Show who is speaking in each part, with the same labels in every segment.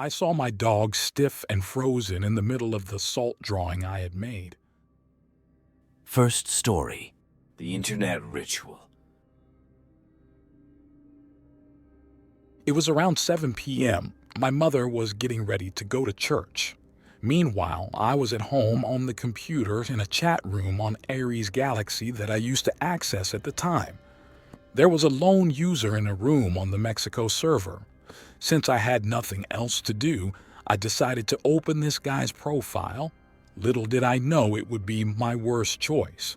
Speaker 1: I saw my dog stiff and frozen in the middle of the salt drawing I had made.
Speaker 2: First story: the Internet Ritual.
Speaker 1: It was around 7 p.m. My mother was getting ready to go to church. Meanwhile, I was at home on the computer in a chat room on Ares Galaxy that I used to access at the time. There was a lone user in a room on the Mexico server. Since I had nothing else to do, I decided to open this guy's profile. Little did I know it would be my worst choice.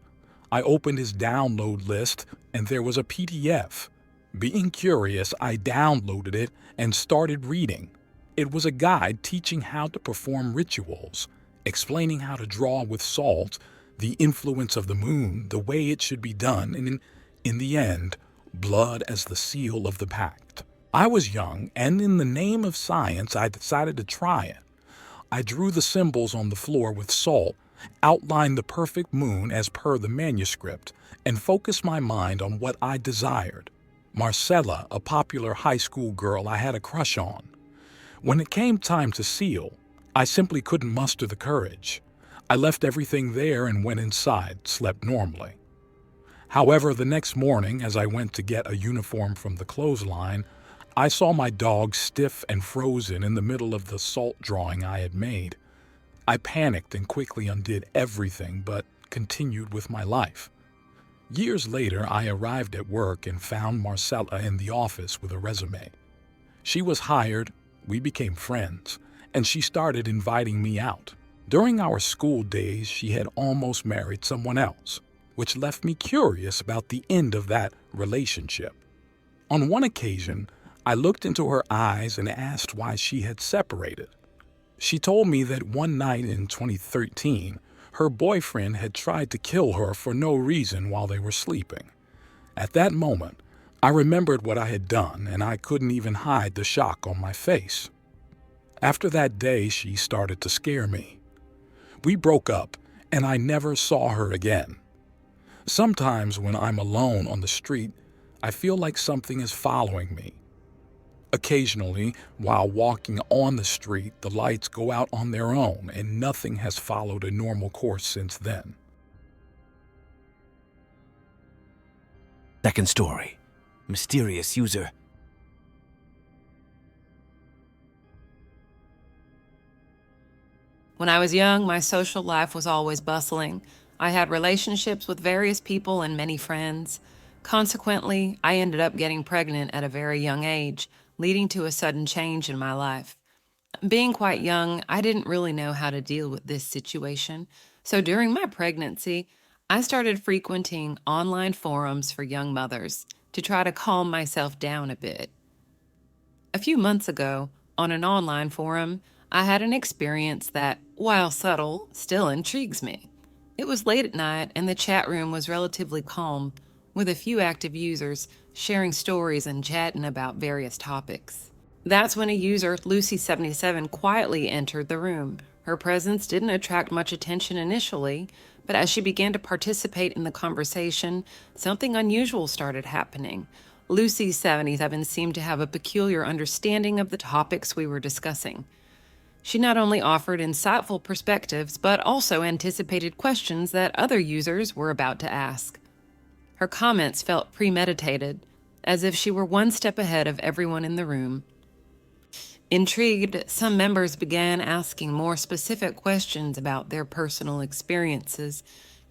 Speaker 1: I opened his download list and there was a PDF. Being curious, I downloaded it and started reading. It was a guide teaching how to perform rituals, explaining how to draw with salt, the influence of the moon, the way it should be done, and in the end, blood as the seal of the pact. I was young, and in the name of science, I decided to try it. I drew the symbols on the floor with salt, outlined the perfect moon as per the manuscript, and focused my mind on what I desired. Marcella, a popular high school girl I had a crush on. When it came time to seal, I simply couldn't muster the courage. I left everything there and went inside, slept normally. However, the next morning, as I went to get a uniform from the clothesline, I saw my dog stiff and frozen in the middle of the salt drawing I had made. I panicked and quickly undid everything, but continued with my life. Years later, I arrived at work and found Marcella in the office with a resume. She was hired, we became friends, and she started inviting me out. During our school days, she had almost married someone else, which left me curious about the end of that relationship. On one occasion, I looked into her eyes and asked why she had separated. She told me that one night in 2013, her boyfriend had tried to kill her for no reason while they were sleeping. At that moment, I remembered what I had done, and I couldn't even hide the shock on my face. After that day, she started to scare me. We broke up, and I never saw her again. Sometimes when I'm alone on the street, I feel like something is following me. Occasionally, while walking on the street, the lights go out on their own, and nothing has followed a normal course since then.
Speaker 2: Second story: mysterious user.
Speaker 3: When I was young, my social life was always bustling. I had relationships with various people and many friends. Consequently, I ended up getting pregnant at a very young age, leading to a sudden change in my life. Being quite young, I didn't really know how to deal with this situation. So during my pregnancy, I started frequenting online forums for young mothers to try to calm myself down a bit. A few months ago, on an online forum, I had an experience that, while subtle, still intrigues me. It was late at night and the chat room was relatively calm, with a few active users sharing stories and chatting about various topics. That's when a user, Lucy77, quietly entered the room. Her presence didn't attract much attention initially, but as she began to participate in the conversation, something unusual started happening. Lucy77 seemed to have a peculiar understanding of the topics we were discussing. She not only offered insightful perspectives, but also anticipated questions that other users were about to ask. Her comments felt premeditated, as if she were one step ahead of everyone in the room. Intrigued, some members began asking more specific questions about their personal experiences,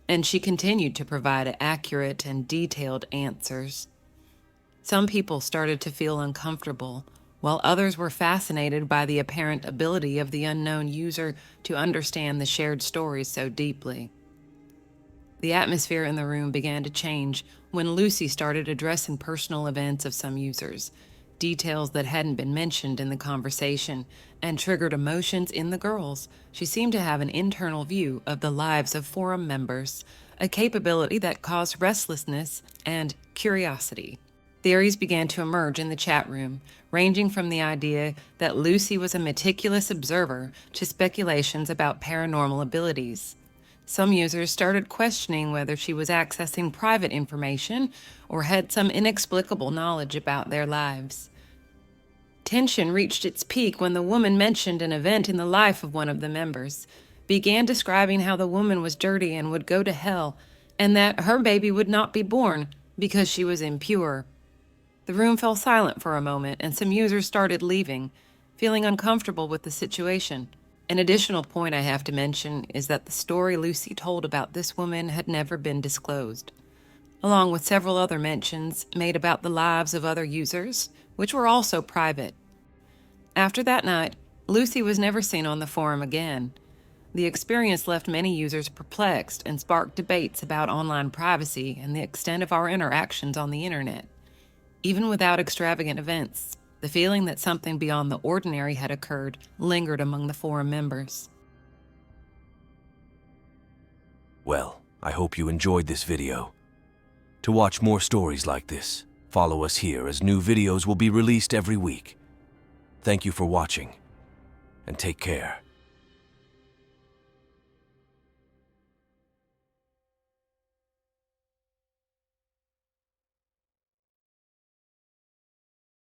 Speaker 3: and she continued to provide accurate and detailed answers. Some people started to feel uncomfortable, while others were fascinated by the apparent ability of the unknown user to understand the shared stories so deeply. The atmosphere in the room began to change when Lucy started addressing personal events of some users, details that hadn't been mentioned in the conversation, and triggered emotions in the girls. She seemed to have an internal view of the lives of forum members, a capability that caused restlessness and curiosity. Theories began to emerge in the chat room, ranging from the idea that Lucy was a meticulous observer to speculations about paranormal abilities. Some users started questioning whether she was accessing private information or had some inexplicable knowledge about their lives. Tension reached its peak when the woman mentioned an event in the life of one of the members, began describing how the woman was dirty and would go to hell, and that her baby would not be born because she was impure. The room fell silent for a moment, and some users started leaving, feeling uncomfortable with the situation. An additional point I have to mention is that the story Lucy told about this woman had never been disclosed, along with several other mentions made about the lives of other users, which were also private. After that night, Lucy was never seen on the forum again. The experience left many users perplexed and sparked debates about online privacy and the extent of our interactions on the internet. Even without extravagant events, the feeling that something beyond the ordinary had occurred lingered among the forum members.
Speaker 2: Well, I hope you enjoyed this video. To watch more stories like this, follow us here as new videos will be released every week. Thank you for watching, and take care.